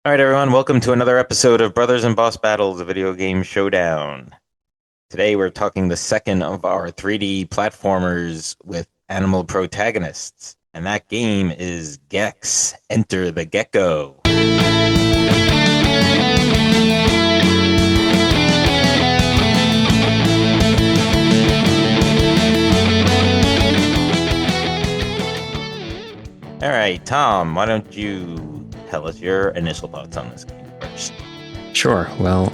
All right, everyone, welcome to another episode of Brothers and Boss Battles, a video game showdown. Today, we're talking the second of our 3D platformers with animal protagonists, and that game is Gex, Enter the Gecko. All right, Tom, why don't you tell us your initial thoughts on this game first? Sure. Well,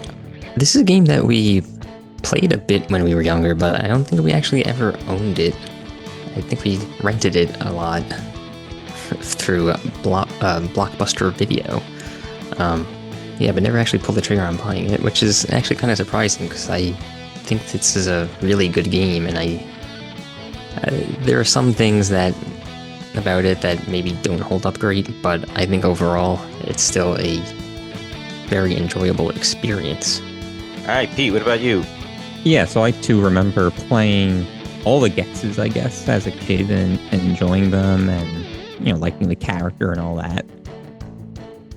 this is a game that we played a bit when we were younger, but I don't think we actually ever owned it. I think we rented it a lot through Blockbuster Video. Um, yeah, but never actually pulled the trigger on buying it, which is actually kind of surprising because I think this is a really good game, and there are some things that about it that maybe don't hold up great, but I think overall it's still a very enjoyable experience. All right, Pete, what about you? Yeah, so I too remember playing all the Gexes, I guess, as a kid and enjoying them and, liking the character and all that.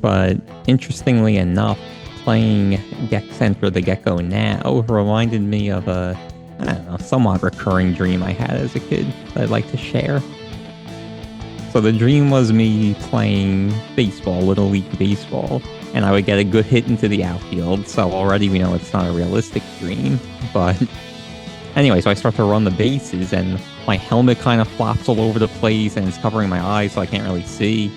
But interestingly enough, playing Gex Enter the Gecko now reminded me of I don't know, somewhat recurring dream I had as a kid that I'd like to share. So the dream was me playing baseball, Little League Baseball, and I would get a good hit into the outfield. So already we know it's not a realistic dream. But anyway, so I start to run the bases, and my helmet kind of flops all over the place, and it's covering my eyes, so I can't really see.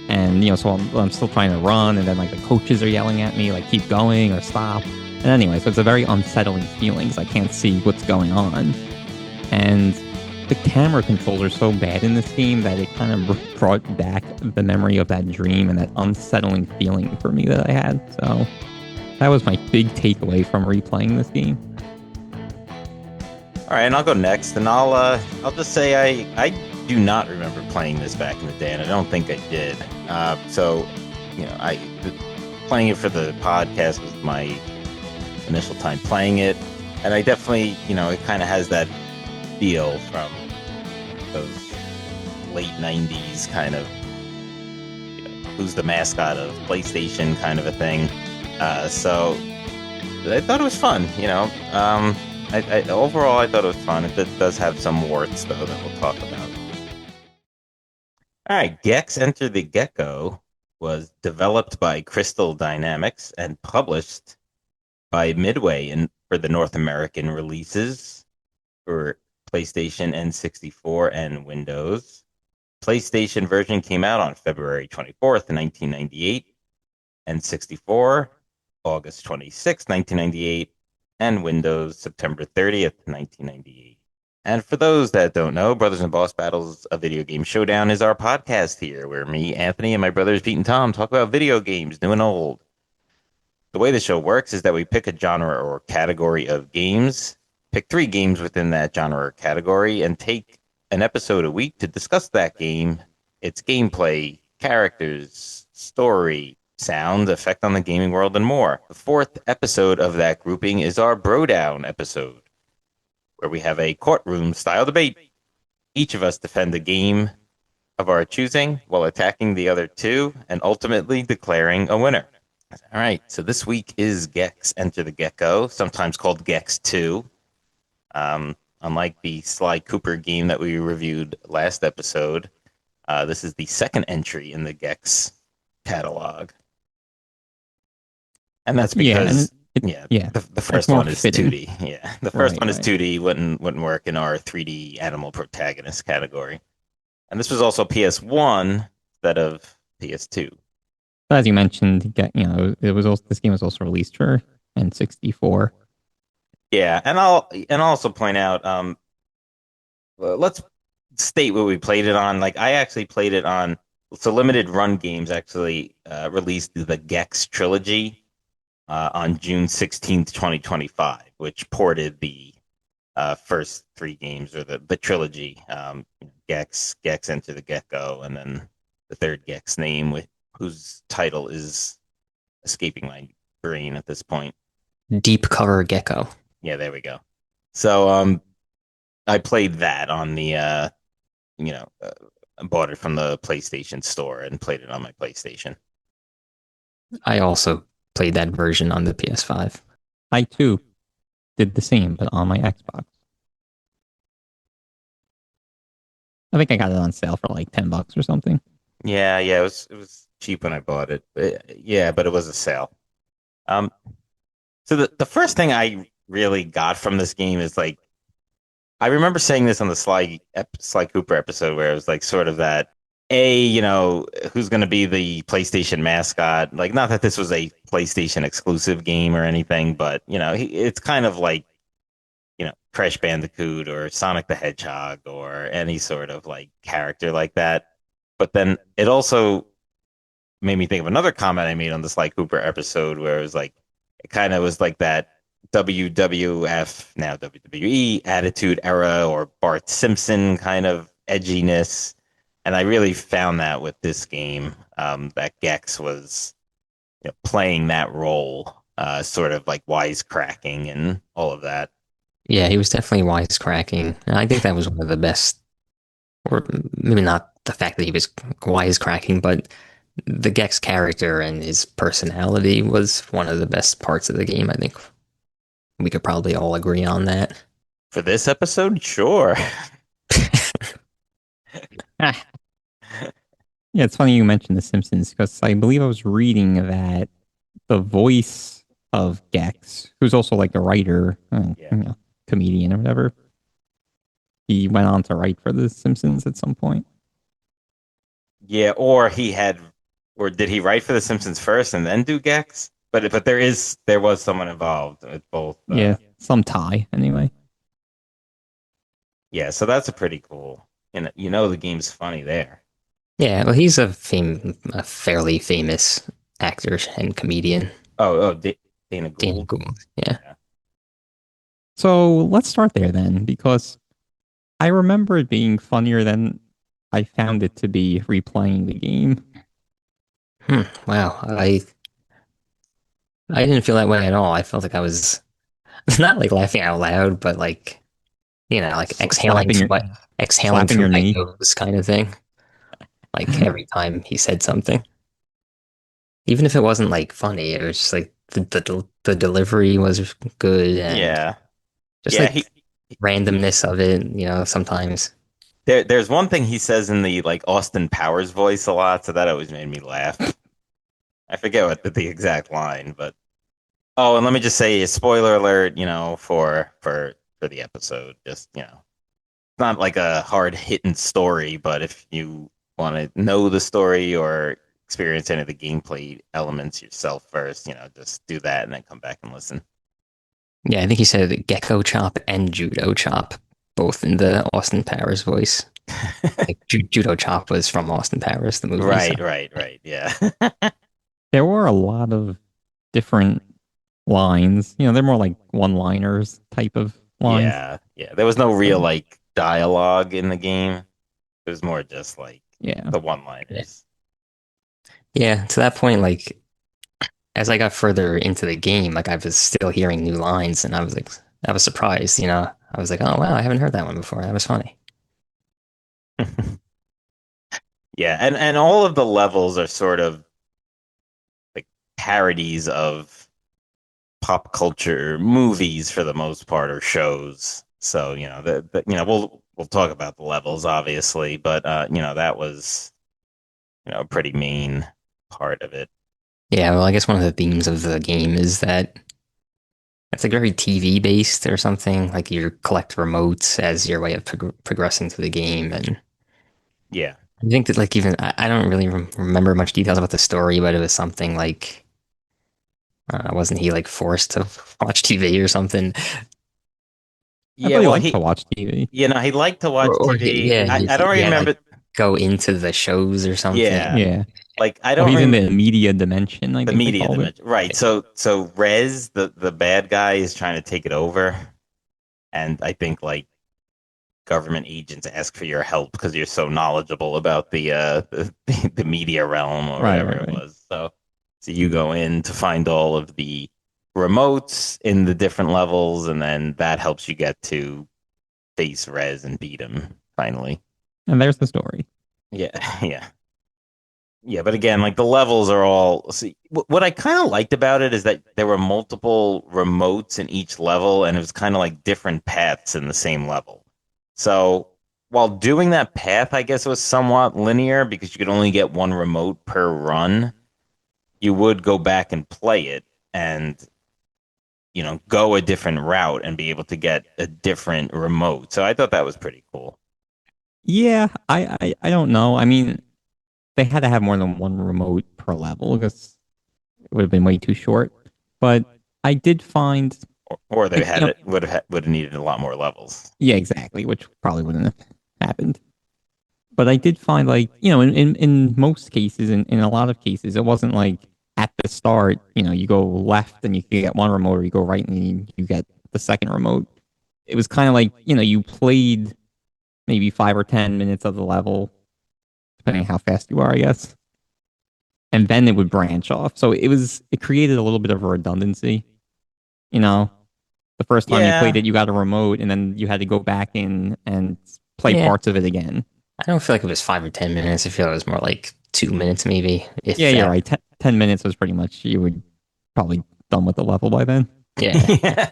And, so I'm still trying to run, and then, like, the coaches are yelling at me, like, keep going or stop. And anyway, so it's a very unsettling feeling, because I can't see what's going on. And the camera controls are so bad in this game that it kind of brought back the memory of that dream and that unsettling feeling for me that I had. So that was my big takeaway from replaying this game. All right, and I'll go next, and I'll just say I do not remember playing this back in the day, and I don't think I did. So, playing it for the podcast was my initial time playing it, and I definitely, it kind of has that feel from those late 90s kind of, who's the mascot of PlayStation kind of a thing. So I thought it was fun, overall, I thought it was fun. It does have some warts, though, that we'll talk about. All right, Gex Enter the Gecko was developed by Crystal Dynamics and published by Midway for the North American releases for PlayStation N64 and Windows. PlayStation version came out on February 24th, 1998, N64, August 26th, 1998, and Windows September 30th, 1998. And for those that don't know, Brothers and Boss Battles, a video game showdown, is our podcast here, where me, Anthony, and my brothers Pete and Tom talk about video games, new and old. The way the show works is that we pick a genre or category of games, pick 3 games within that genre or category, and take an episode a week to discuss that game, its gameplay, characters, story, sound, effect on the gaming world, and more. The 4th episode of that grouping is our Bro Down episode, where we have a courtroom-style debate. Each of us defend a game of our choosing while attacking the other 2 and ultimately declaring a winner. All right, so this week is Gex Enter the Gecko, sometimes called Gex 2. Unlike the Sly Cooper game that we reviewed last episode, this is the second entry in the Gex catalog. And that's because, the first one is fitting. 2D. Yeah, the first one is 2D, wouldn't work in our 3D animal protagonist category. And this was also PS1 instead of PS2. As you mentioned, this game was also released for N64. Yeah, and I'll also point out, let's state what we played it on. Like, I actually played it on, so Limited Run Games actually released the Gex trilogy on June 16th, 2025, which ported the first 3 games, or the trilogy, Gex Enter the Gecko, and then the third Gex name, whose title is escaping my brain at this point. Deep Cover Gecko. Yeah, there we go. So I played that on the I bought it from the PlayStation store and played it on my PlayStation. I also played that version on the PS5. I too did the same, but on my Xbox. I think I got it on sale for like $10 or something. Yeah, yeah, it was cheap when I bought it. Yeah, but it was a sale. Um, so the first thing I really got from this game is like I remember saying this on the Sly Cooper episode where it was like sort of that who's going to be the PlayStation mascot? Like, not that this was a PlayStation exclusive game or anything, but it's kind of like Crash Bandicoot or Sonic the Hedgehog or any sort of like character like that. But then it also made me think of another comment I made on the Sly Cooper episode where it was like it kind of was like that WWF, now WWE attitude era or Bart Simpson kind of edginess. And I really found that with this game, that Gex was playing that role, sort of like wisecracking and all of that. Yeah, he was definitely wisecracking. And I think that was one of the best, or maybe not the fact that he was wisecracking, but the Gex character and his personality was one of the best parts of the game. I think we could probably all agree on that. For this episode, sure. Ah, yeah, it's funny you mentioned The Simpsons because I believe I was reading that the voice of Gex, who's also like a writer, Yeah. comedian or whatever, he went on to write for The Simpsons at some point. Yeah, or did he write for The Simpsons first and then do Gex? But there was someone involved with both. Yeah, some tie anyway. Yeah, so that's a pretty cool. And the game's funny there. Yeah, well, he's a fairly famous actor and comedian. Dana Dana Gould. Gould. Yeah. Yeah. So let's start there then, because I remember it being funnier than I found it to be replaying the game. Wow. I didn't feel that way at all. I felt like I was not like laughing out loud, but like like Slapping your exhaling slapping through your my knee. nose kind of thing. Like every time he said something, even if it wasn't like funny, it was just like the delivery was good and Yeah. just Yeah, like randomness of it. Sometimes. there's one thing he says in the like Austin Powers voice a lot, so that always made me laugh. I forget what the exact line, but oh, and let me just say, spoiler alert, for the episode. Just it's not like a hard hitting story, but if you want to know the story or experience any of the gameplay elements yourself first, just do that and then come back and listen. Yeah, I think he said Gecko chop and judo chop, both in the Austin Powers voice. Like judo chop was from Austin Powers, the movie. So Right. Yeah. There were a lot of different lines. They're more like one-liners type of lines. Yeah. There was no real So like dialogue in the game. It was more just like yeah. the yeah, one-liners. yeah. To that point, like as I got further into the game, like I was still hearing new lines, and I was surprised. I was like, oh wow, I haven't heard that one before. That was funny. Yeah, and all of the levels are sort of like parodies of pop culture movies for the most part or shows. So, we'll talk about the levels obviously, but that was, a pretty main part of it. Yeah, well, I guess one of the themes of the game is that it's like very TV based or something. Like you collect remotes as your way of progressing through the game, and Yeah. I think that like even I don't really remember much details about the story, but it was something like wasn't he like forced to watch TV or something? I Yeah, really well, like to watch TV. he liked to watch Or TV. yeah, I don't he had like remember. go into the shows or something. Yeah. Yeah. Like I Oh, don't he's in remember the media dimension, I the think they media called it. dimension. Right. So Rez, the bad guy, is trying to take it over. And I think like government agents ask for your help because you're so knowledgeable about the media realm or Right, whatever right, it right. was. So you go in to find all of the remotes in the different levels, and then that helps you get to face Rez and beat him finally. And there's the story. Yeah, yeah. Yeah, but again, like the levels are all. See, what I kind of liked about it is that there were multiple remotes in each level, and it was kind of like different paths in the same level. So while doing that path, I guess it was somewhat linear because you could only get one remote per run. You would go back and play it, and go a different route and be able to get a different remote. So I thought that was pretty cool. Yeah, I don't know. I mean, they had to have more than one remote per level because it would have been way too short. But I did find, Or they like, had it would have needed a lot more levels. yeah, exactly, which probably wouldn't have happened. But I did find, like, in most cases, in a lot of cases, it wasn't like at the start, you go left and you can get one remote, or you go right and you get the second remote. It was kind of like, you played maybe 5 or 10 minutes of the level, depending on how fast you are, I guess. And then it would branch off. So it created a little bit of a redundancy, you know. The first time you played Yeah, it, you got a remote, and then you had to go back in and play Yeah, parts of it again. I don't feel like it was 5 or 10 minutes. I feel it was more like 2 minutes, maybe, if Yeah, you're that. right. 10 minutes was pretty much, you were probably done with the level by then. Yeah. yeah,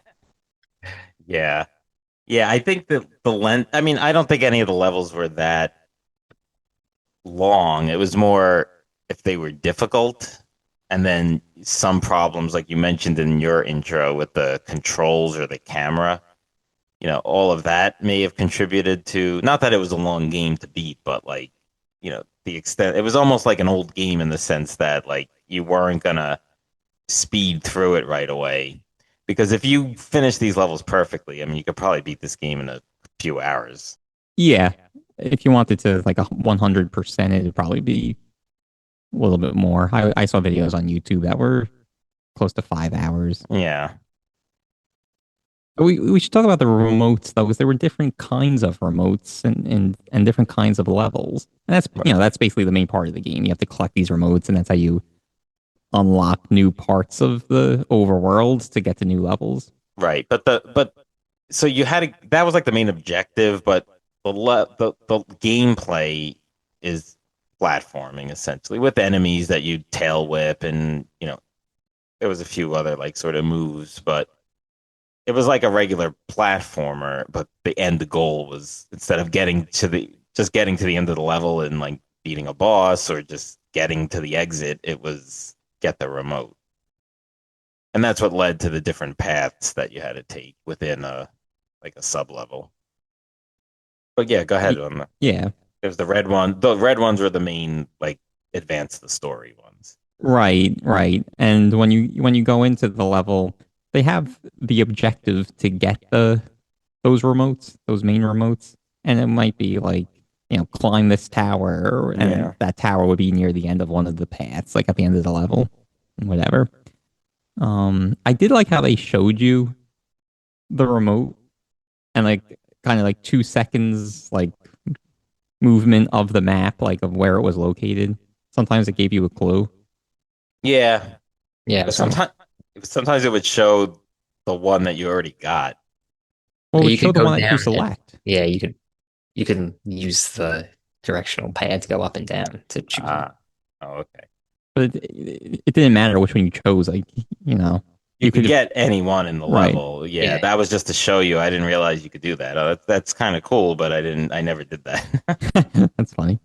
yeah, yeah. I think that the length. I mean, I don't think any of the levels were that long. It was more if they were difficult, and then some problems, like you mentioned in your intro with the controls or the camera. All of that may have contributed to not that it was a long game to beat, but like, the extent it was almost like an old game in the sense that like you weren't gonna speed through it right away. Because if you finish these levels perfectly, I mean, you could probably beat this game in a few hours. Yeah. If you wanted to, like, a 100%, it'd probably be a little bit more. I saw videos on YouTube that were close to 5 hours. Yeah. We should talk about the remotes though, because there were different kinds of remotes and different kinds of levels. And that's basically the main part of the game. You have to collect these remotes, and that's how you unlock new parts of the overworld to get to new levels. Right. But so you had that was like the main objective, but the gameplay is platforming essentially with enemies that you tail whip, and there was a few other like sort of moves, but it was like a regular platformer, but the end goal was instead of getting to the end of the level and like beating a boss or just getting to the exit, it was get the remote. And that's what led to the different paths that you had to take within a like a sub level. But yeah, go ahead Y- on Yeah, there's the red one. The red ones were the main like advance the story ones. right, right. And when you go into the level, they have the objective to get those remotes, those main remotes, and it might be like, climb this tower, and Yeah. that tower would be near the end of one of the paths, like at the end of the level, whatever. I did like how they showed you the remote, and like kind of like 2 seconds, like, movement of the map, like of where it was located. Sometimes it gave you a clue. Yeah. Yeah. But So sometimes it would show the one that you already got. Well, it would you show could the go one that you down and select. yeah, you can use the directional pad to go up and down to choose one. Ah. Oh, okay. But it didn't matter which one you chose. Like, You you could could just, get any one in the right. level. Yeah, Yeah. that was just to show you. I didn't realize you could do that. That's kind of cool, but I never did that. That's funny.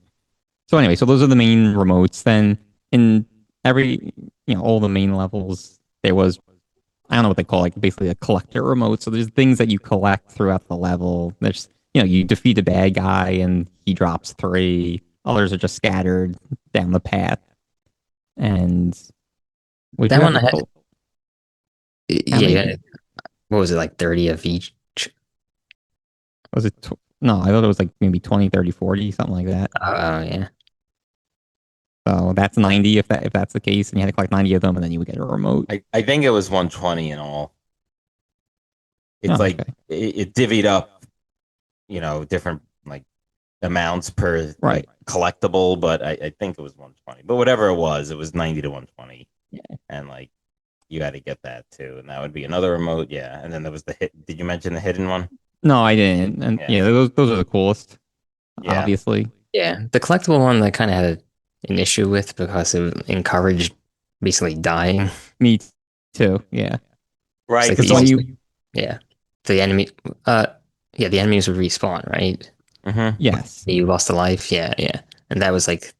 So anyway, so those are the main remotes. Then in every, all the main levels, there was, I don't know what they call, like, basically a collector remote. So there's things that you collect throughout the level. There's, you defeat a bad guy and he drops three. Others are just scattered down the path. And would That you have one to I had, call? How yeah, many? what was it, like 30 of each? Was it? No, I thought it was like maybe 20, 30, 40, something like that. Oh, yeah. So that's 90 if that's the case, and you had to collect 90 of them, and then you would get a remote. I think it was 120 in all. It's Oh, like okay. it divvied up, different like amounts per like Right. collectible, but I think it was 120. But whatever it was 90 to 120. And like you had to get that too. And that would be another remote. Yeah. And then there was the hit. Did you mention the hidden one? No, I didn't. And Yeah. yeah, those are the coolest, Yeah. obviously. Yeah. The collectible one that kind of had an issue with because it encouraged basically dying. Me too. Yeah. It's Right, like the Because because when easiest you, way. Yeah. The enemy, uh, yeah, the enemies would respawn, right? hmm yes, You lost a life. Yeah, yeah. And that was like,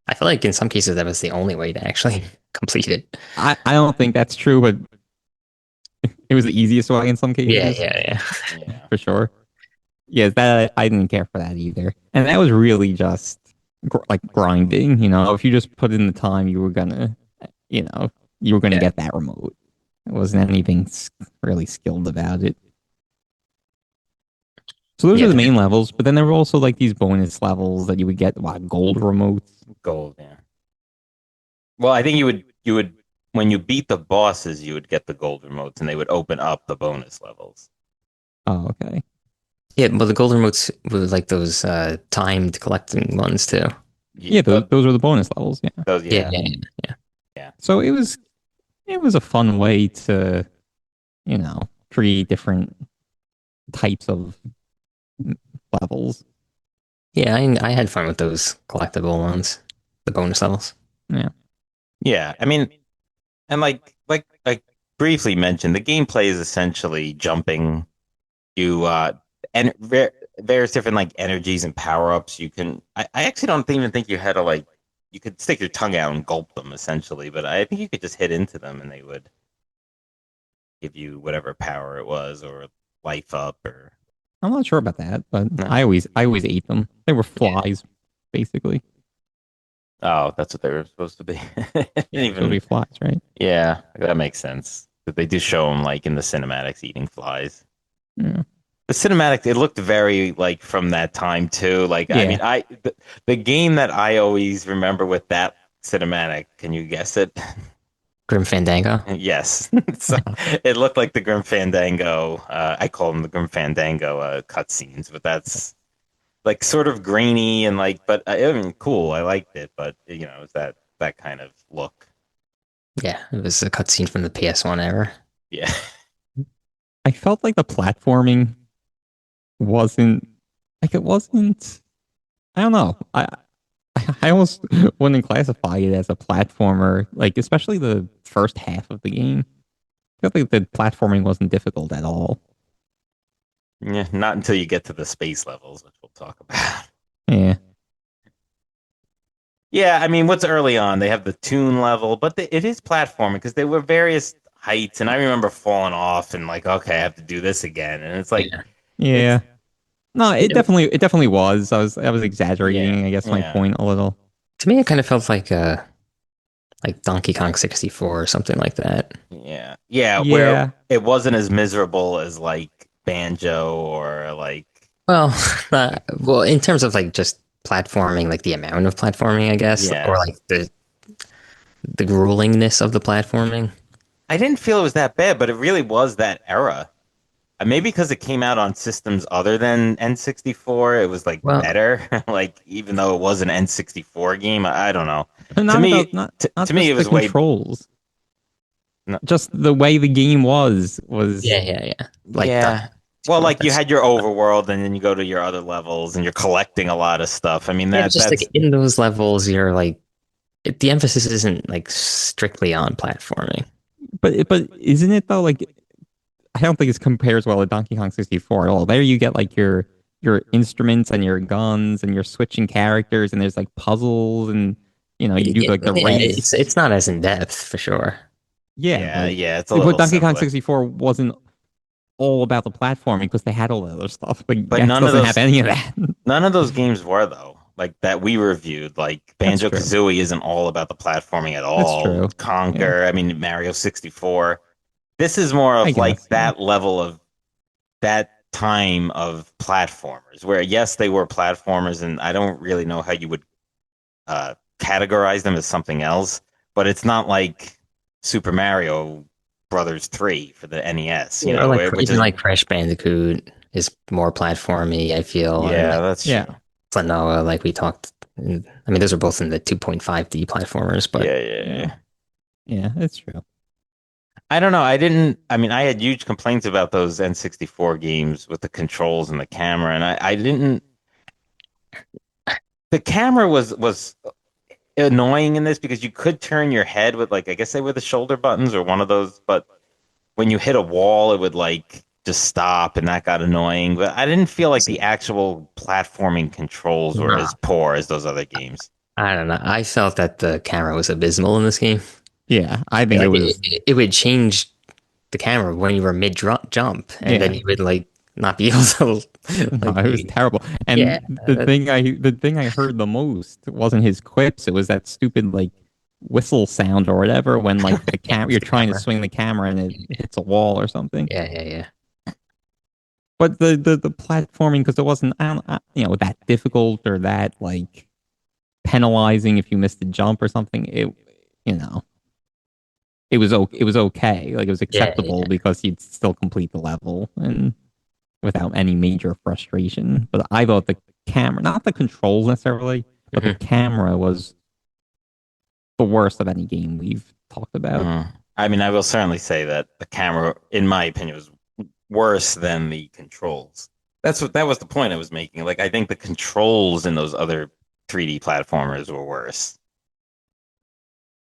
I feel like in some cases that was the only way to actually complete it. I don't think that's true, but it was the easiest way in some Yeah, cases, yeah, yeah. yeah. for sure. Yeah, that I didn't care for that either. And that was really just like grinding, you know. If you just put in the time, you know, you were gonna Yeah, get that remote. It wasn't anything really skilled about it. So those are yeah. the main levels, but then there were also like these bonus levels that you would get, what, gold remotes. Gold, yeah. Well, I think you would when you beat the bosses, you would get the gold remotes, and they would open up the bonus levels. Oh, okay. Yeah, but the gold remotes were like those timed collecting ones too. Yeah, those were the bonus levels. Yeah. Those, Yeah, yeah, yeah, yeah. yeah, So it was a fun way to, you know, create different types of levels. Yeah, I had fun with those collectible ones, the bonus levels. Yeah. yeah. I mean, and like briefly mentioned, the gameplay is essentially jumping. You and various different like energies and power ups. You can. I actually don't even think you had to like. You could stick your tongue out and gulp them essentially, but I think you could just hit into them and they would give you whatever power it was or life up or I'm not sure about that, but no. I always ate them. They were Yeah, flies, basically. Oh, that's what they were supposed to be. Didn't Yeah, they're supposed to even. be flies, right? Yeah, that makes sense. But they do show them like in the cinematics eating flies. Yeah. The cinematic, it looked very like from that time too. Like, I mean, Yeah. the game that I always remember with that cinematic, can you guess it? Grim Fandango. Yes. So it looked like the Grim Fandango. I call them the Grim Fandango cutscenes, but that's like sort of grainy and like, but I mean, cool. I liked it, but it's that kind of look. Yeah, it was a cutscene from the PS1 era. Yeah. I felt like the platforming wasn't like it wasn't. I don't know. I almost wouldn't classify it as a platformer, like especially the first half of the game. I felt like the platforming wasn't difficult at all. Yeah, not until you get to the space levels, which we'll talk about. Yeah. Yeah, I mean, what's early on? They have the tune level, but it is platforming because there were various heights, and I remember falling off and like, okay, I have to do this again, and it's like, Yeah. it's Yeah. No, it It- definitely was. I was yeah, exaggerating, I guess, my yeah, point a little. to me, it kind of felt like Donkey Kong 64 or something like that. yeah, yeah. Where Yeah. it wasn't as miserable as like Banjo or like, Well, well, in terms of like just platforming, like the amount of platforming, I guess, or yeah. like the gruelingness of the platforming. I didn't feel it was that bad, but it really was that era. Maybe because it came out on systems other than N64, it was like Well, better. Like even though it was an N64 game, I don't know. But To not me, about not to, not to me, it just the was way. controls. No, Just the way the game was yeah, yeah, yeah. Like yeah. Donkey Well, Kong, like you had your overworld, and then you go to your other levels, and you're collecting a lot of stuff. I mean, yeah, but that just like that's in those levels, you're like the emphasis isn't like strictly on platforming. but isn't it though? Like I don't think it compares well to Donkey Kong 64 at all. There you get like your instruments and your guns and you're switching characters and there's like puzzles and you do like the Yeah, race. it's not as in depth for sure. Yeah, yeah, but yeah. It's a but little Donkey Kong simpler, 64 wasn't all about the platforming because they had all the other stuff. But but Gex doesn't have any of that. none of those games were though. Like that we reviewed, like That's Banjo true. Kazooie isn't all about the platforming at That's all. true. Yeah, Conker, I mean Mario 64. This is more I of like guess. Yeah. that level of that time of platformers where yes they were platformers and I don't really know how you would categorize them as something else, but it's not like Super Mario Brothers 3 for the NES, Or like which even is like Crash Bandicoot is more platformy, I feel, and yeah, like that's Yeah. true. Klonoa, like we talked. I mean, those are both in the 2.5D platformers, but Yeah, yeah, Yeah. yeah. Yeah, it's true. I don't know. I mean, I had huge complaints about those N64 games with the controls and the camera, and I didn't. The camera was annoying in this because you could turn your head with like I guess they were the shoulder buttons or one of those, but when you hit a wall, it would like just stop, and that got annoying. But I didn't feel like the actual platforming controls were as No, poor as those other games. I don't know. I felt that the camera was abysmal in this game. Yeah, I think it Like was. it would change the camera when you were mid jump, and then Yeah, you would like not be able to no, like it was terrible. yeah. And the thing I heard the most wasn't his quips. It was that stupid like whistle sound or whatever when like the Yeah, cam it's you're the trying to camera. swing the camera and it hits a wall or something. Yeah. But the platforming because it wasn't I don't that difficult or that like penalizing if you missed a jump or something. You know it was okay. Like it was acceptable Yeah. because you'd still complete the level and without any major frustration. But I thought the camera, not the controls necessarily, but the Hmm. camera was the worst of any game we've talked about. I mean, I will certainly say that the camera, in my opinion, was worse than the controls. That was the point I was making. Like, I think the controls in those other 3D platformers were worse.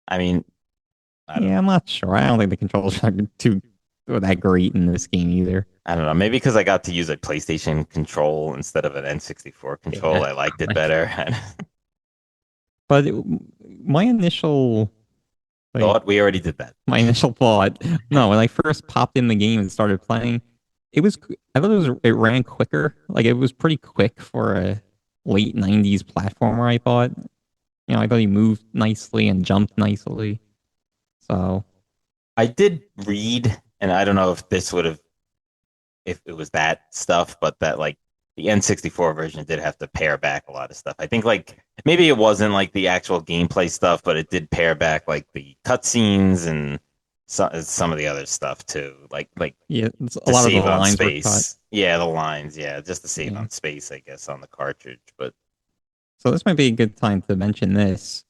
I mean, I don't Yeah, know. I'm not sure. I don't think the controls are too that great in this game either. I don't know. Maybe because I got to use a PlayStation control instead of an N64 control, Yeah. I liked it Like better. But my initial like Thought we already did that. my initial thought, no, when I first popped in the game and started playing, it was I thought it ran quicker. Like it was pretty quick for a late 90s platformer, I thought. I thought he moved nicely and jumped nicely. So, I did read, and I don't know if this would have if it was that stuff, but that like the N64 version did have to pare back a lot of stuff. I think like maybe it wasn't like the actual gameplay stuff, but it did pare back like the cutscenes and some of the other stuff too. Like yeah, a to lot of the save on lines were cut. space. Yeah, the lines, yeah, just to save Yeah. on space, I guess, on the cartridge. But So this might be a good time to mention this.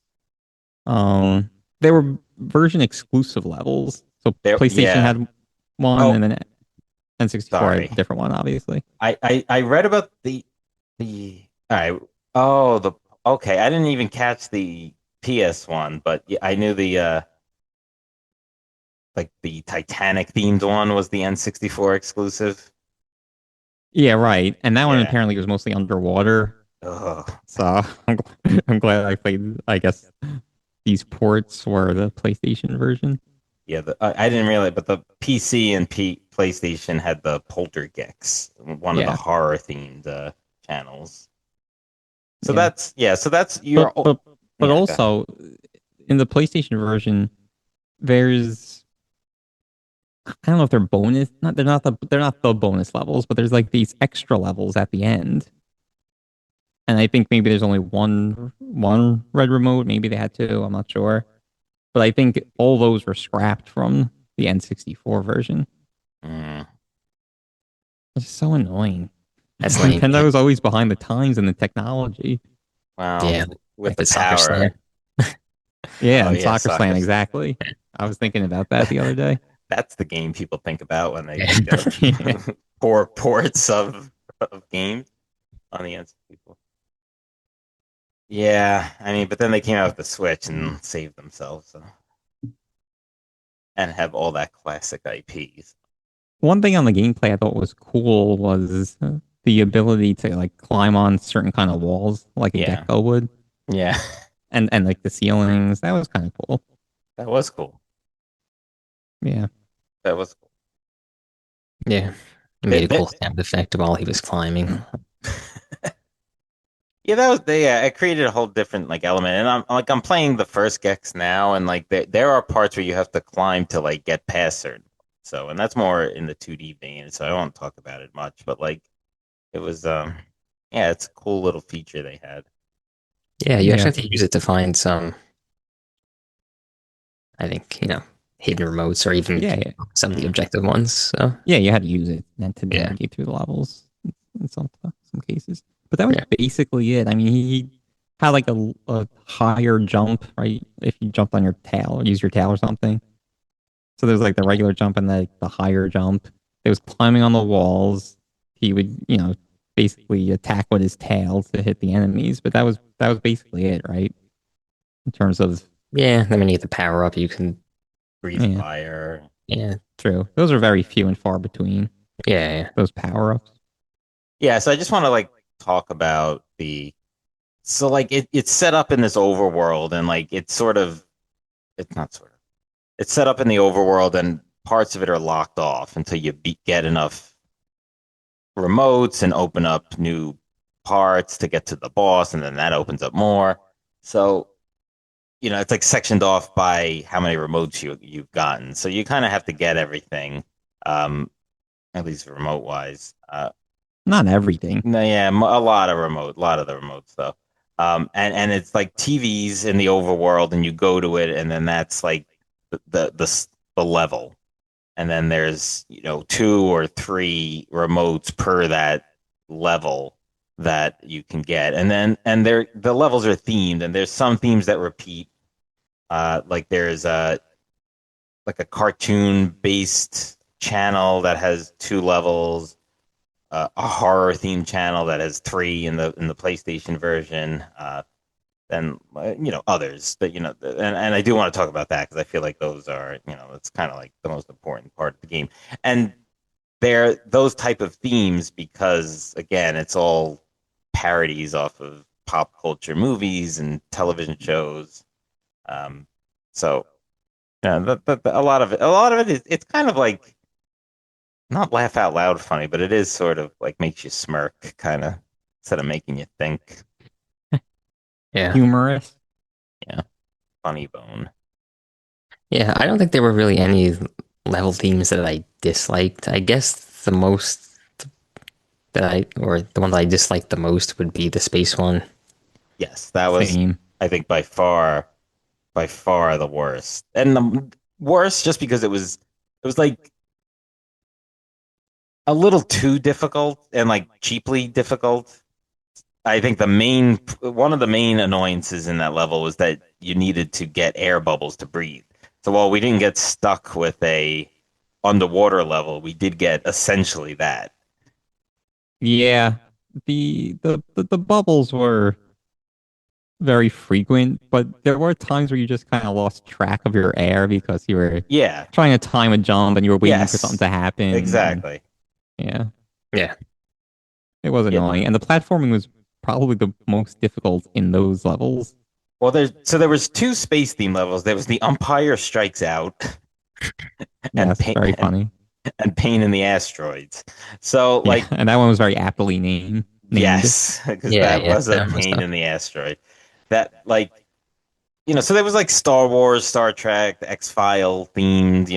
There were version exclusive levels. So there PlayStation yeah. had one and Oh, then N64 had a sorry. different one, obviously. I read about the all right. Oh, the okay. I didn't even catch the PS one, but yeah, I knew the like the Titanic themed one was the N64 exclusive. Yeah, right. And that one Yeah. apparently was mostly underwater. Oh, So I'm glad I played, I guess, these ports were the PlayStation version. yeah. I didn't realize, but the PC and PlayStation had the Poltergeist, one of the Yeah. horror themed channels. So Yeah. that's yeah. So that's But your but but yeah. Go ahead. also in the PlayStation version, there's I don't know if they're bonus. Not they're not the bonus levels, but there's like these extra levels at the end. And I think maybe there's only one red remote. Maybe they had two. I'm not sure. But I think all those were scrapped from the N64 version. Mm, It's so annoying. that's lame. Nintendo is always behind the times and the technology. well, Yeah. with Like the the soccer power. slam. Yeah, Oh and yeah, Soccer Slam soccer. exactly. I was thinking about that the other day. That's the game people think about when they Yeah. think of Yeah. poor ports of games on the N64. Yeah, I mean, but then they came out with the Switch and saved themselves, so, and have all that classic IPs. One thing on the gameplay I thought was cool was the ability to like climb on certain kind of walls like a Yeah, gecko would. yeah, And like the ceilings. That was kind of cool. that was cool. Yeah. That was cool. Yeah. It made a cool sound effect while he was climbing. Yeah, that was they. It created a whole different like element, and I'm playing the first Gex now, and like there are parts where you have to climb to like get past certain. So, and that's more in the 2D vein, so I won't talk about it much. But like it was, yeah, it's a cool little feature they had. Yeah, you Yeah. actually have to use it to find some, I think, hidden remotes or even Yeah. Yeah. some of the Mm. objective ones. So Yeah. You had to use it and to yeah. navigate through the levels in some cases. But that was Yeah. basically it. I mean, he had like a higher jump, right? If you jumped on your tail or use your tail or something. So there's like the regular jump and the higher jump. It was climbing on the walls. He would, basically attack with his tail to hit the enemies. But that was basically it, right? in terms of Yeah, then when you get the power up, you can. Breathe yeah, fire. Yeah, true. Those are very few and far between, yeah, yeah. those power ups. Yeah, so I just want to like talk about the so like it's set up in this overworld and like it's sort of it's not sort of it's set up in the overworld and parts of it are locked off until get enough remotes and open up new parts to get to the boss, and then that opens up more. So, it's like sectioned off by how many remotes you've gotten. So you kind of have to get everything, um, at least remote wise. Not everything. No, yeah, a lot of the remotes though. And it's like TVs in the overworld, and you go to it, and then that's like the level. And then there's two or three remotes per that level that you can get, and the levels are themed, and there's some themes that repeat. Like there's a cartoon based channel that has two levels, a horror themed channel that has three in the PlayStation version. Then others that and I do want to talk about that because I feel like those are it's kind of like the most important part of the game, and they're those type of themes because again it's all parodies off of pop culture movies and television shows. um so yeah, a lot of it is it's kind of like not laugh out loud funny, but it is sort of like makes you smirk kind of instead of making you think. Yeah. Humorous. Yeah, funny bone. Yeah, I don't think there were really any level themes that I disliked. I guess the most or the one that I disliked the most would be the space one. Yes, that was, Same. I think, by far the worst, and the worst just because it was like a little too difficult and like cheaply difficult. I think one of the main annoyances in that level was that you needed to get air bubbles to breathe. So while we didn't get stuck with a underwater level, we did get essentially that. Yeah. The bubbles were very frequent, but there were times where you just kind of lost track of your air because you were Yeah. trying to time a jump and you were waiting for something Yes. to happen. And Exactly. yeah, Yeah. it was Yeah. annoying. And the platforming was probably the most difficult in those levels. Well, there was two space theme levels. There was the Umpire Strikes Out and Yes, pain very funny. and Pain in the Asteroids. So Yeah, like and that one was very aptly named. yes, because Yeah, that yeah. was a That was pain tough. in the asteroid. That like so there was like Star Wars, Star Trek, X-File themed.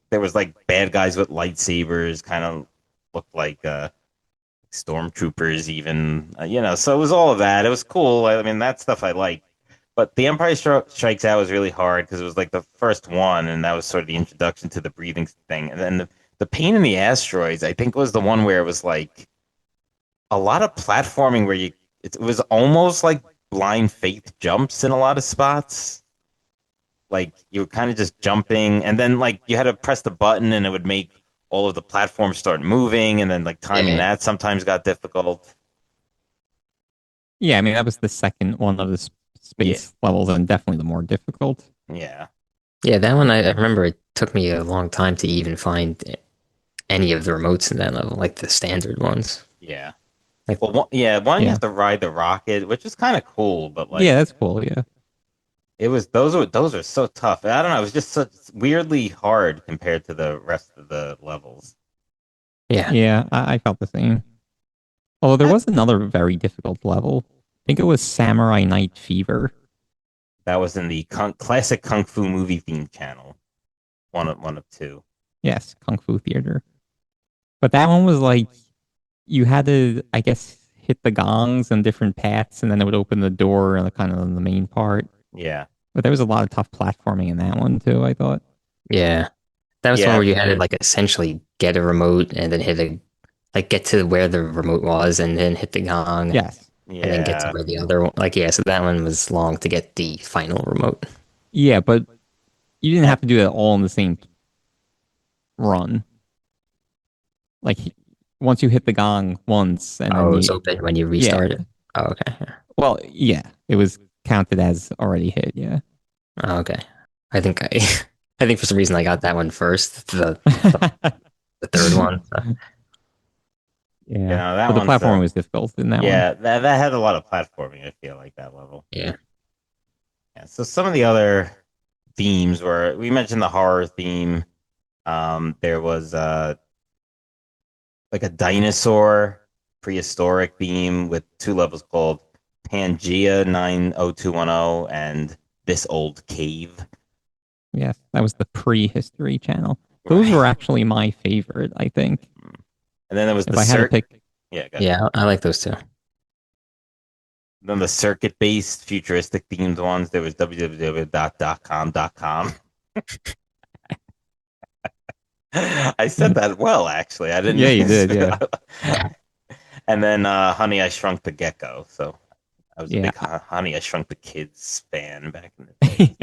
There was like bad guys with lightsabers, kind of looked like stormtroopers, even. So it was all of that. It was cool. I mean, that stuff I liked. But the Strikes Out was really hard because it was like the first one, and that was sort of the introduction to the breathing thing. And then the pain in the asteroids, I think, was the one where it was like a lot of platforming where it was almost like blind faith jumps in a lot of spots. Like you were kind of just jumping, and then like you had to press the button, and it would make all of the platforms start moving, and then like timing Yeah. that sometimes got difficult. Yeah, I mean that was the second one of the Yeah, space levels and definitely the more difficult. yeah, Yeah, that one I remember it took me a long time to even find any of the remotes in that level, like the standard ones. yeah. Like, Well, one you Yeah. have to ride the rocket, which is kind of cool, but like Yeah, that's cool. Yeah. it was those are so tough. I don't know, it was just such weirdly hard compared to the rest of the levels. yeah. Yeah, I felt the same. Although there That was another very difficult level. I think it was Samurai Night Fever. that was in the classic kung fu movie themed channel. One of two. Yes, Kung Fu Theater. But that one was like you had to, I guess, hit the gongs and different paths, and then it would open the door and kind of the main part. Yeah, But there was a lot of tough platforming in that one too, I thought. Yeah. That was the one yeah, where you had to like essentially get a remote and then hit a like get to where the remote was and then hit the gong Yes. and then get to yeah. where the other one like yeah, so that one was long to get the final remote. Yeah, but you didn't And have to do that all in the same run. Like once you hit the gong once and Oh, then it was you open when you yeah. restarted. Oh, okay. Well, yeah, it was counted as already hit. Yeah. Oh, okay. I think I, I think for some reason I got that one first, the third one. So, Yeah. That But the one's platform was difficult in that one. yeah, that had a lot of platforming, I feel like that level. yeah. Yeah. So some of the other themes were we mentioned the horror theme. There was like a dinosaur prehistoric theme with two levels called Pangea 90210 and This Old Cave. Yes, that was the prehistory channel. Those were Right. actually my favorite, I think. And then there was If the I had to pick, yeah, good. Yeah, I like those two. Then the circuit-based futuristic themed ones, there was www.com.com. I said that well, actually. I didn't yeah, you did. Yeah. And then Honey, I Shrunk the Gecko. So I was a Yeah. big Honey, I Shrunk the Kids fan back in the day.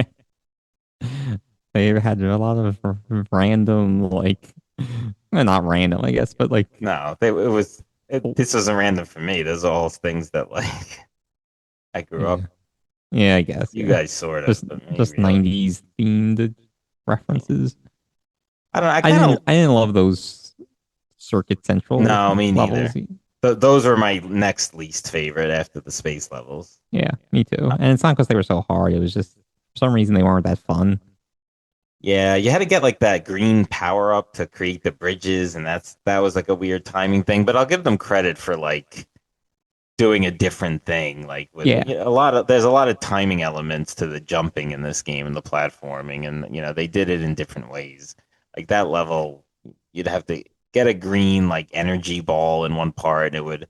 They had a lot of random, like, well, not random, I guess, but like, No, this wasn't random for me. Those are all things that like I grew yeah, up. yeah, I guess, You yeah. guys sort of, Just but me just really. 90s themed references. I don't know. I I kind didn't of I didn't love those Circuit Central no, me levels. neither. Those were my next least favorite after the space levels. Yeah, me too. Uh, And it's not because they were so hard. It was just for some reason they weren't that fun. Yeah, you had to get like that green power up to create the bridges, and that was like a weird timing thing. But I'll give them credit for like doing a different thing. Like with Yeah, there's a lot of timing elements to the jumping in this game and the platforming, and they did it in different ways. Like that level, you'd have to get a green like energy ball in one part, and it would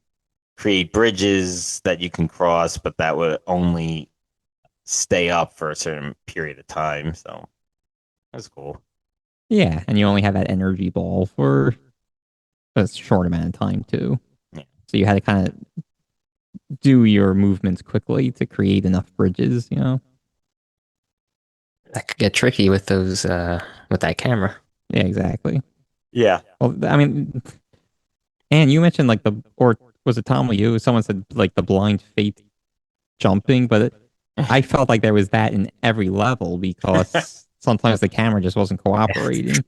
create bridges that you can cross, but that would only stay up for a certain period of time. So that's cool. yeah, and you only have that energy ball for a short amount of time too. Yeah. So you had to kind of do your movements quickly to create enough bridges. That could get tricky with those with that camera. Yeah, exactly. Yeah. Well, I mean, and you mentioned like or was it Tom or you? Someone said like the blind fate jumping, but I felt like there was that in every level because sometimes the camera just wasn't cooperating.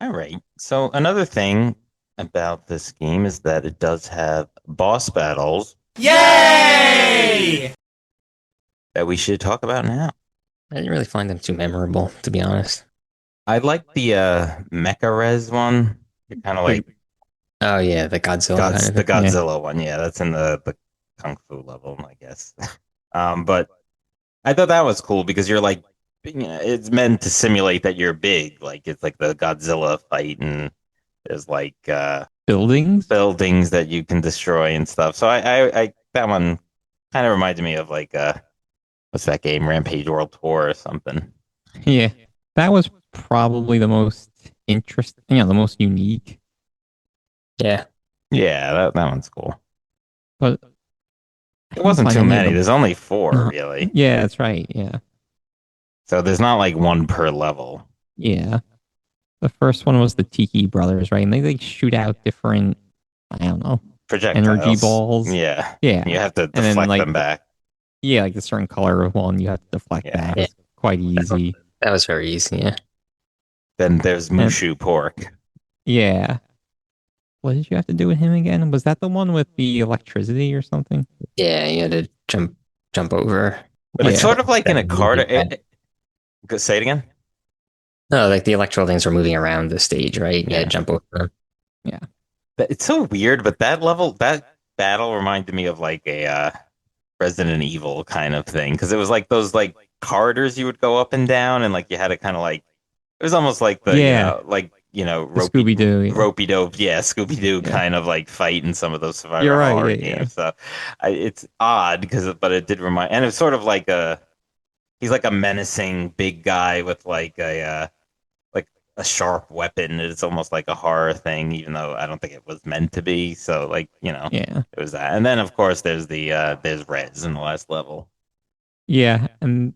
All right. So another thing about this game is that it does have boss battles. Yay! That we should talk about now. I didn't really find them too memorable, to be honest. I like the Mecha Res one. It kind of The- like Oh yeah, the Godzilla kind of The thing. yeah, Godzilla one. Yeah, that's in the Kung Fu level, I guess. But I thought that was cool because you're like, it's meant to simulate that you're big. Like it's like the Godzilla fight, and there's like buildings. buildings that you can destroy and stuff. So I that one kind of reminded me of like what's that game, Rampage World Tour or something. Yeah, that was probably the most interesting, the most unique. Yeah. Yeah, that one's cool. But I It didn't wasn't find too any of many. them. There's only four No. really. Yeah, that's right. Yeah, So there's not like one per level. yeah. The first one was the Tiki Brothers, right? And they shoot out different, I don't know, energy Projectiles. balls. Yeah. Yeah, You have to and then deflect them back. yeah, like the certain color of one, you have to deflect Yeah. that. Yeah. It's quite easy. That was very easy, yeah. Then there's And Mushu Pork. yeah, what did you have to do with him again? Was that the one with the electricity or something? Yeah, you had to jump over. But it's Yeah, sort of like in a card. Yeah. Say it again. No, like the electro things were moving around the stage, right? Yeah, Yeah. jump over them. yeah, It's so weird, but that battle reminded me of like a Resident Evil kind of thing because it was like those like corridors you would go up and down, and like you had to kind of like it was almost like the yeah. The Scooby Doo. Yeah, ropey dope, yeah, Scooby Doo yeah. kind of like fight in some of those survivor You're right. horror Yeah, yeah, games. So it's odd but it did remind, and it's sort of like he's like a menacing big guy with like a sharp weapon. It's almost like a horror thing, even though I don't think it was meant to be. So like yeah, it was that, and then of course there's Rez in the last level. yeah. And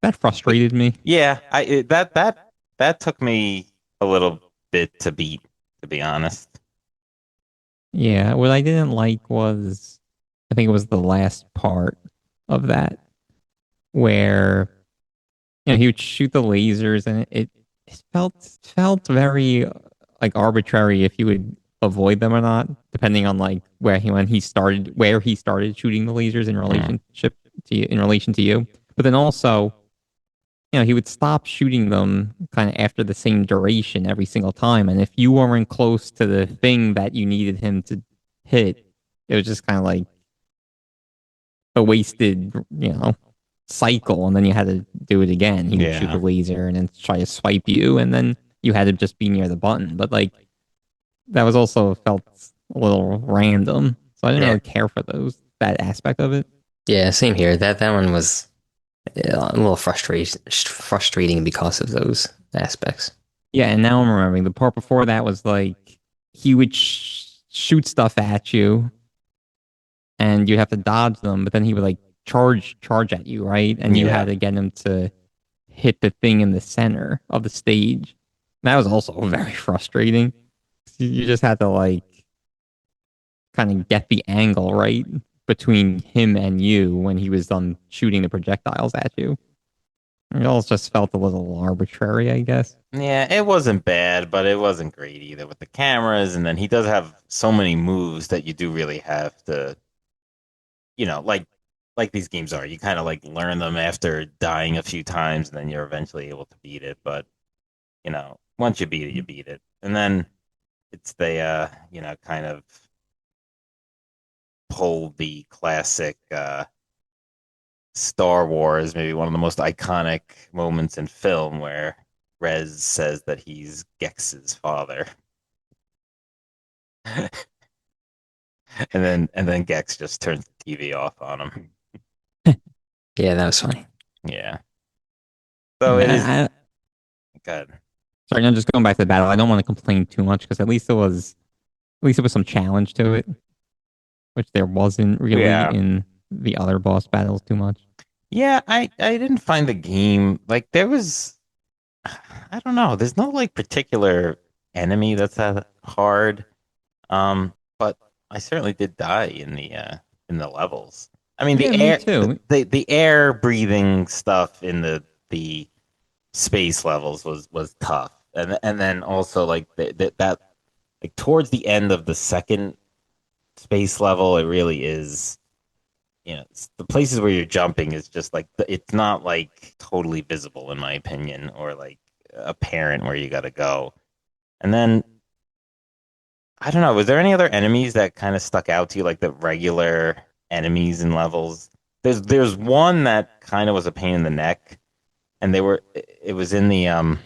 that frustrated me. Yeah, that took me a little bit to beat, to be honest. Yeah, what I didn't like was, I think it was the last part of that. where he would shoot the lasers, and it felt very like arbitrary if you would avoid them or not, depending on like where he started shooting the lasers Mhm. in relation to you. But then also, he would stop shooting them kind of after the same duration every single time. And if you weren't close to the thing that you needed him to hit, it was just kind of like a wasted, cycle. And then you had to do it again. He would shoot the Yeah. laser and then try to swipe you, and then you had to just be near the button. But like that was also felt a little random. So I didn't Yeah. really care for that aspect of it. Yeah, same here. That one was a little frustrating because of those aspects. Yeah, and now I'm remembering the part before that was like he would shoot stuff at you and you'd have to dodge them, but then he would like charge at you, right? And you had Yeah. to get him to hit the thing in the center of the stage. That was also very frustrating. You just had to like kind of get the angle right between him and you when he was done shooting the projectiles at you. It all just felt a little arbitrary, I guess. Yeah, it wasn't bad, but it wasn't great either with the cameras. And then he does have so many moves that you do really have to, like these games are. You kind of like learn them after dying a few times, and then you're eventually able to beat it. But once you beat it, you beat it. And then it's the kind of pull the classic Star Wars, maybe one of the most iconic moments in film where Rez says that he's Gex's father. And then Gex just turns the TV off on him. Yeah, that was funny. Yeah. So it is Yeah, good. sorry, now just going back to the battle. I don't want to complain too much because at least it was some challenge to it, which there wasn't really Yeah. in the other boss battles too much. Yeah, I didn't find the game like there was I don't know, there's no like particular enemy that's that hard. But I certainly did die in the levels. I mean Yeah, me too. the air breathing stuff in the space levels was tough. And then also like that like towards the end of the second space level, it really is, the places where you're jumping is just like it's not like totally visible in my opinion, or like apparent where you got to go. And then I don't know, was there any other enemies that kind of stuck out to you, like the regular enemies in levels? There's one that kind of was a pain in the neck, and it was in the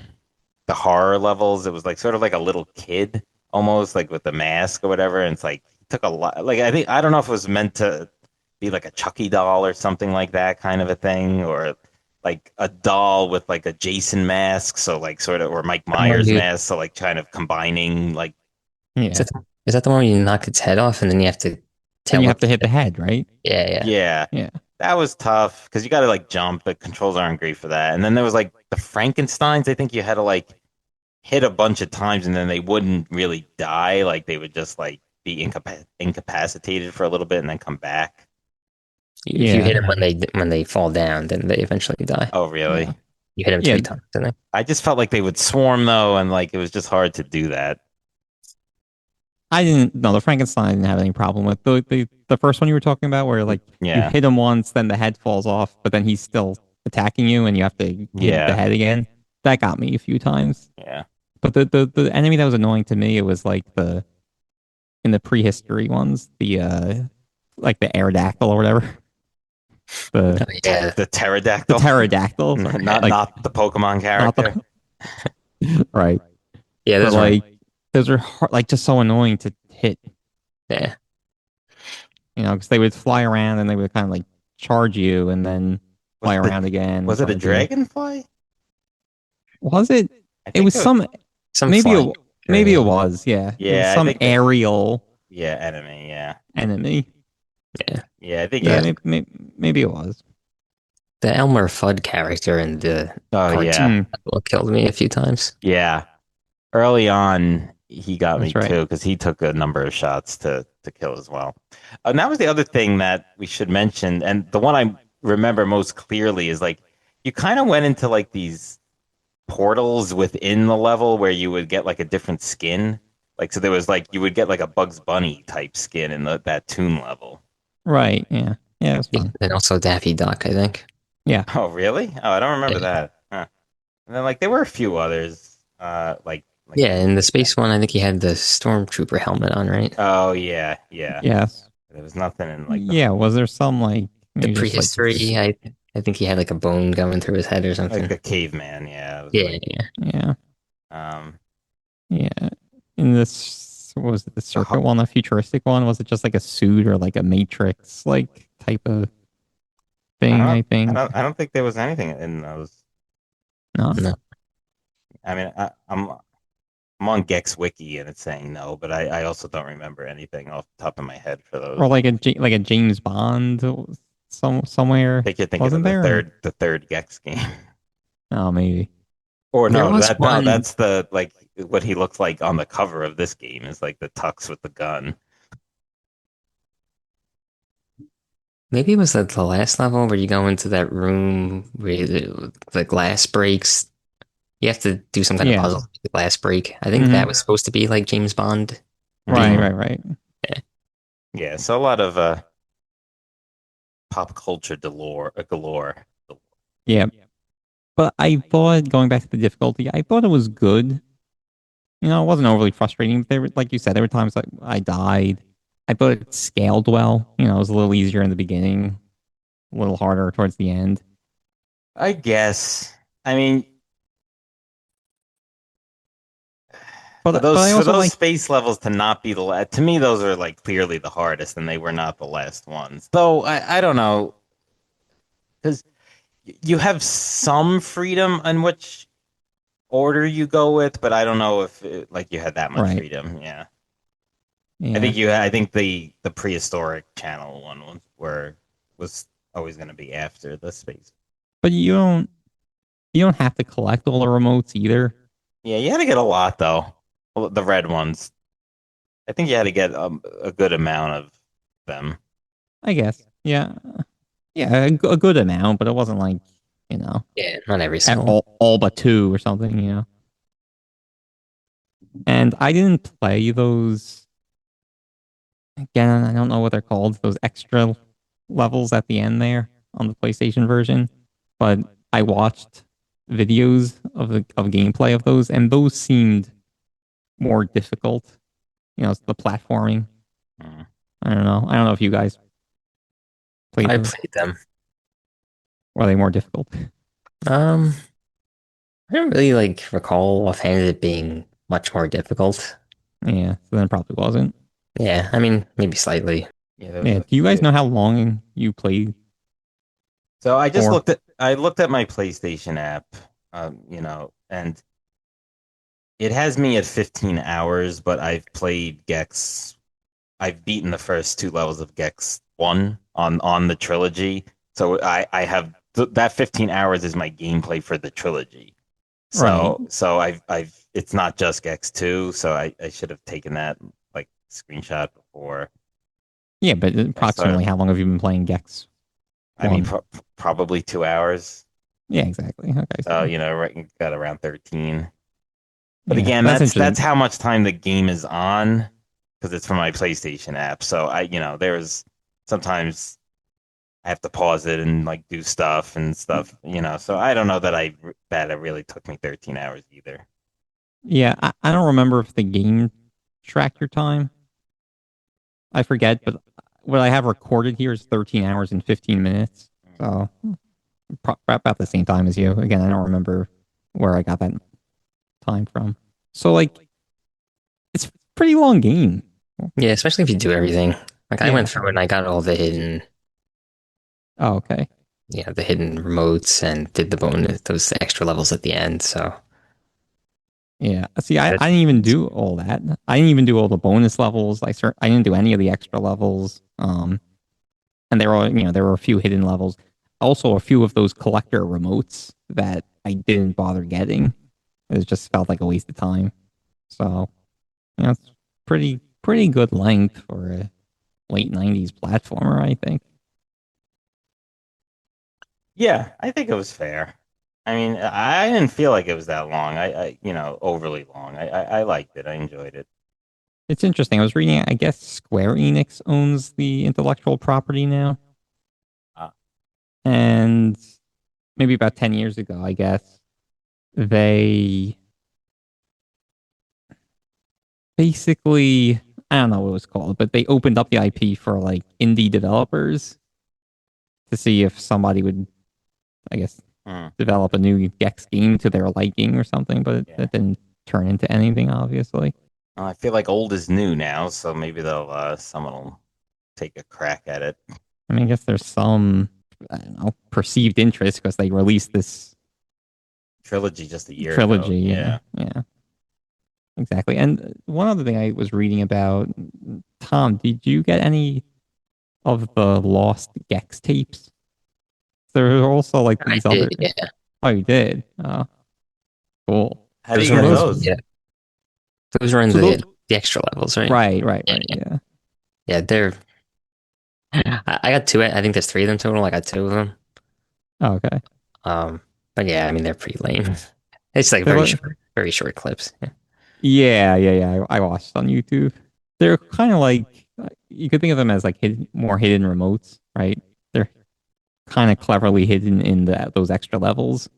horror levels. It was like sort of like a little kid almost like with the mask or whatever, and it's like it took a lot. Like I don't know if it was meant to be like a Chucky doll or something like that kind of a thing, or like a doll with like a Jason mask, so like sort of, or Mike The one Myers you, mask, so like kind of combining like is Yeah. that, is that the one where you knock its head off and then you have to Then tell you have what? to hit the head, right? Yeah, yeah. yeah. Yeah. That was tough because you got to like jump. The controls aren't great for that. And then there was like the Frankensteins. I think you had to like hit a bunch of times and then they wouldn't really die. Like they would just like be incapacitated for a little bit and then come back. If you hit Yeah. them when they fall down, then they eventually die. Oh, Yeah. really? You hit them Yeah. 3 times, didn't I just felt like they would swarm though, and like it was just hard to do that. I didn't no, the Frankenstein didn't have any problem with the first one you were talking about where like you Yeah. hit him once, then the head falls off, but then he's still attacking you and you have to hit the Yeah. head again. That got me a few times. Yeah. But the enemy that was annoying to me, it was like the in the prehistory ones, the like the Aerodactyl or whatever. The you? Oh, yeah. The the pterodactyl, pterodactyl, sorry. not Like not the Pokemon not character. the right. Yeah, But those weren't. like those are hard, like just so annoying to hit, Yeah. because they would fly around and they would kind of like charge you and then Was fly it around again and was it a charge you. dragonfly? Was it? I It think was some Some maybe flying it maybe it dragon. was, yeah. It was Yeah, I some think that. aerial Yeah, enemy. Yeah, enemy. Yeah. yeah, I think Yeah, The it. maybe it was. the Elmer Fudd character in the Oh cartoon yeah, Hmm, killed me a few times. yeah. Early on, he got me that's right. too because he took a number of shots to kill as well. And that was the other thing that we should mention, and the one remember most clearly is like you kind of went into like these portals within the level where you would get like a different skin. Like so there was like you would get like a Bugs Bunny type skin in that Toon level. Right. Yeah. Yeah, it was Yeah, fun. and also Daffy Duck, I think. Yeah. Oh, really? Oh, I don't remember Yeah, that. Huh. And then like there were a few others, like yeah, in the like that. space one, I think he had the stormtrooper helmet on, right? Oh yeah, yeah. Yes. There was nothing in like the Yeah. Was there some like The maybe just prehistory, I think he had like a bone going through his head or like something. the caveman. Yeah, it was Yeah, like yeah. yeah. um Yeah. In this was it the the circuit one, the futuristic one? Was it just like a suit or like a matrix like type of thing, I think? I don't think there was anything in those. No. No. I mean, I'm on Gex Wiki and it's saying no, but I also don't remember anything off the top of my head for Or those. like like a James Bond somewhere. I think you're thinking of Wasn't there? the third Gex game. Oh, maybe. Or There no, was one, that's the like what he looks like on the cover of this game is like the tux with the gun. maybe it was the last level where you go into that room where the glass breaks. You have to do some kind of Yeah. puzzle to make the glass break. I think that Hmm. was supposed to be like James Bond Right, theme. Hmm. right, right. Yeah. Yeah, so a lot of pop culture galore. Yeah. But I thought going back to the difficulty, I thought it was good. It wasn't overly frustrating. There were, like you said, there were times like I died. I thought it scaled well. It was a little easier in the beginning, a little harder towards the end. I guess. I mean, But I for also those like space levels to not be the last, to me those are like clearly the hardest, and they were not the last ones. Though I don't know because you have some freedom in which order you go with, but I don't know if like you had that much right. freedom. Yeah, Yeah. I think the prehistoric channel one was always going to be after the space. But you don't have to collect all the remotes either. Yeah, you had to get a lot though. Well, the red ones. I think you had to get a good amount of them. I guess. Yeah. Yeah, a good amount, but it wasn't like, you know, Yeah, not every at single one. all but two or something. And I didn't play those again, I don't know what they're called, those extra levels at the end there on the PlayStation version, but I watched videos of gameplay of those, and those seemed more difficult. The platforming. Mm. I don't know. I don't know if you guys played I those. played them. Or are they more difficult? Um, I don't really like recall offhand it being much more difficult. Yeah, so then it probably wasn't. Yeah, I mean, maybe slightly. Yeah, there was Yeah. a Do you guys few. know how long you played So for? I looked at my PlayStation app, and it has me at 15 hours, but I've played Gex. I've beaten the first two levels of Gex 1 on the trilogy. So I have that 15 hours is my gameplay for the trilogy. Right. So I've it's not just Gex 2, so I should have taken that like screenshot before Yeah, but I started. approximately how long have you been playing Gex I mean, 1? probably 2 hours. Yeah, exactly. Okay, So, so right, got around 13. But yeah, again, that's that's interesting. how much time the game is on because it's from my PlayStation app. So there's sometimes I have to pause it and like do stuff and stuff. So I don't know that it really took me 13 hours either. Yeah, I don't remember if the game tracked your time. I forget, but what I have recorded here is 13 hours and 15 minutes. So about the same time as you. Again, I don't remember where I got that time from. So like, it's a pretty long game. Yeah, especially if you do everything. Like I Yeah. went through and I got all the hidden, Oh, okay. yeah, the hidden remotes and did the bonus, those extra levels at the end. So Yeah. See, I that's didn't even do all that. I didn't even do all the bonus levels. I didn't do any of the extra levels. And there were a few hidden levels. Also, a few of those collector remotes that I didn't bother getting. It just felt like a waste of time. So, it's pretty good length for a late '90s platformer, I think. Yeah, I think it was fair. I mean, I didn't feel like it was that long. Overly long. I liked it. I enjoyed it. It's interesting. I was reading, I guess Square Enix owns the intellectual property now. Uh, And maybe about 10 years ago, I guess, they basically, I don't know what it was called, but they opened up the IP for like indie developers to see if somebody would, I guess, hmm, develop a new Gex game to their liking or something, but yeah. that didn't turn into anything, obviously. Well, I feel like old is new now, so maybe someone will take a crack at it. I mean, I guess there's some, I don't know, perceived interest because they released this Trilogy just a year ago. trilogy. Yeah, Yeah. yeah, exactly. And one other thing I was reading about, Tom, did you get any of the lost Gex tapes? There are also like I these did, other. yeah. Oh, you did. Oh, cool. How do you Those were get So in those, those? yeah. Those were in so those, the extra levels, right? right, right, Yeah, right. yeah. Yeah. Yeah, they're I got two. I think there's three of them total. I got two of them. Oh, okay. Um, but yeah, I mean they're pretty lame. It's like They're like, very short clips. Yeah, yeah, yeah, yeah. I watched on YouTube. They're kind of like you could think of them as like more hidden remotes, right? They're kind of cleverly hidden in those extra levels.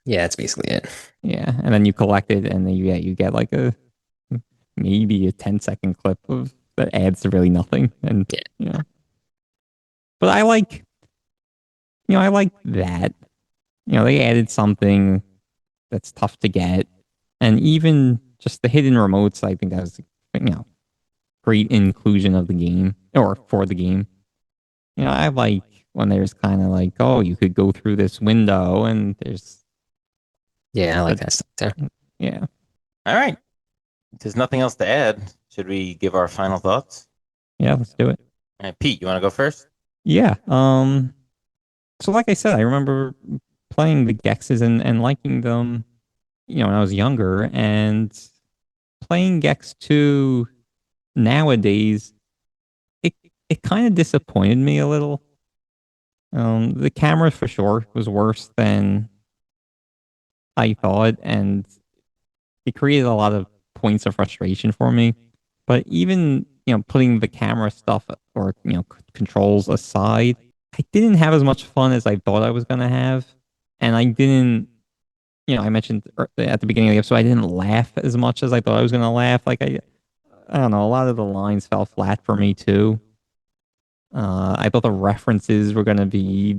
yeah, that's basically it. Yeah, and then you collect it, and then you get like a maybe a 10-second clip of that adds to really nothing, and Yeah, you know. But I like that. They added something that's tough to get, and even just the hidden remotes. I think that was great inclusion of the game or for the game. I like when there's kind of like, oh, you could go through this window, and there's yeah, I like a that stuff too. yeah, All right. There's nothing else to add. Should we give our final thoughts? yeah. Let's do it. All right, Pete, you want to go first? Yeah. So like I said, I remember playing the Gexes and liking them, when I was younger, and playing Gex 2 nowadays, it it kind of disappointed me a little. The camera for sure was worse than I thought, and it created a lot of points of frustration for me. But even, putting the camera stuff or, controls aside, I didn't have as much fun as I thought I was going to have. And I didn't, I mentioned at the beginning of the episode, I didn't laugh as much as I thought I was going to laugh. Like, I don't know, a lot of the lines fell flat for me too. I thought the references were going to be,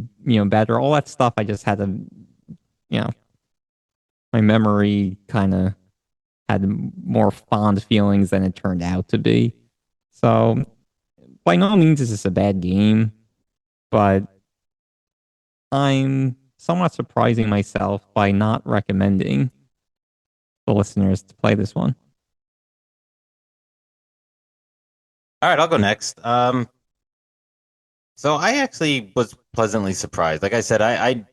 better. All that stuff, I just had to, you know, my memory kind of had more fond feelings than it turned out to be. So by no means is this a bad game, but I'm somewhat surprising myself by not recommending the listeners to play this one. All right, I'll go next. So I actually was pleasantly surprised. Like I said, I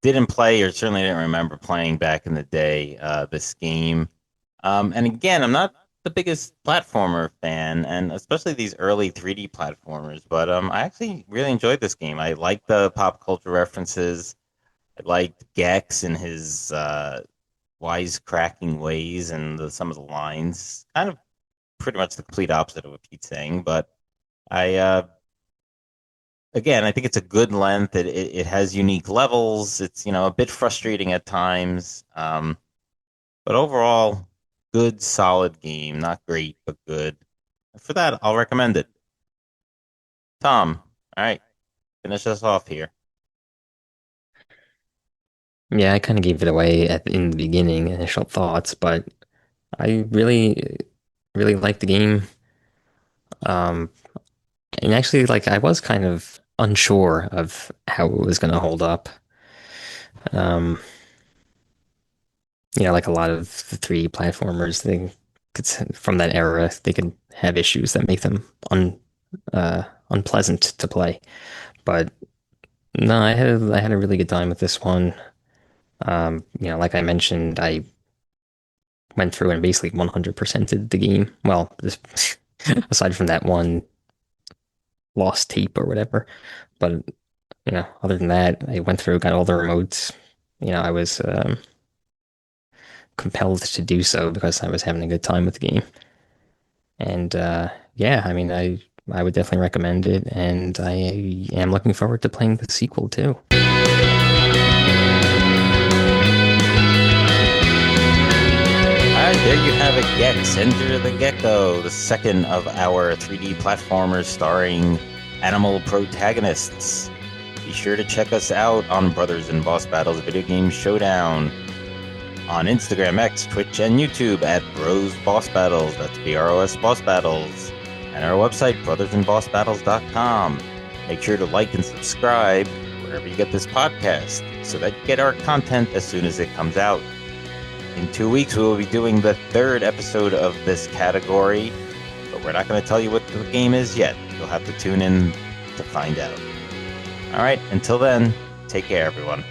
didn't play or certainly didn't remember playing back in the day this game. And again, I'm not the biggest platformer fan, and especially these early 3D platformers, but I actually really enjoyed this game. I liked the pop culture references. I liked Gex and his wisecracking ways and some of the lines. Kind of pretty much the complete opposite of what Pete's saying, but I again, I think it's a good length. It has unique levels. It's, a bit frustrating at times. But overall, good, solid game. Not great, but good. For that, I'll recommend it. Tom, all right, finish us off here. Yeah, I kind of gave it away in the beginning, initial thoughts, but I really liked the game. Um, and actually, like I was kind of unsure of how it was going to hold up. Um, like a lot of the 3D platformers, from that era, they could have issues that make them unpleasant to play. But no, I had a really good time with this one. Like I mentioned, I went through and basically 100%ed the game. Well, this, aside from that one lost tape or whatever, but other than that, I went through, got all the remotes. I was compelled to do so because I was having a good time with the game. And yeah, I mean, I would definitely recommend it, and I am looking forward to playing the sequel too. All right, there you have it, Gex. Enter the Gecko, the second of our 3D platformers starring animal protagonists. Be sure to check us out on Brothers in Boss Battles Video Game Showdown on Instagram, X, Twitch, and YouTube at Bros Boss Battles. That's BROS Boss Battles. And our website, brothersandbossbattles.com. Make sure to like and subscribe wherever you get this podcast so that you get our content as soon as it comes out. In 2 weeks, we will be doing the third episode of this category, but we're not going to tell you what the game is yet. You'll have to tune in to find out. All right, until then, take care, everyone.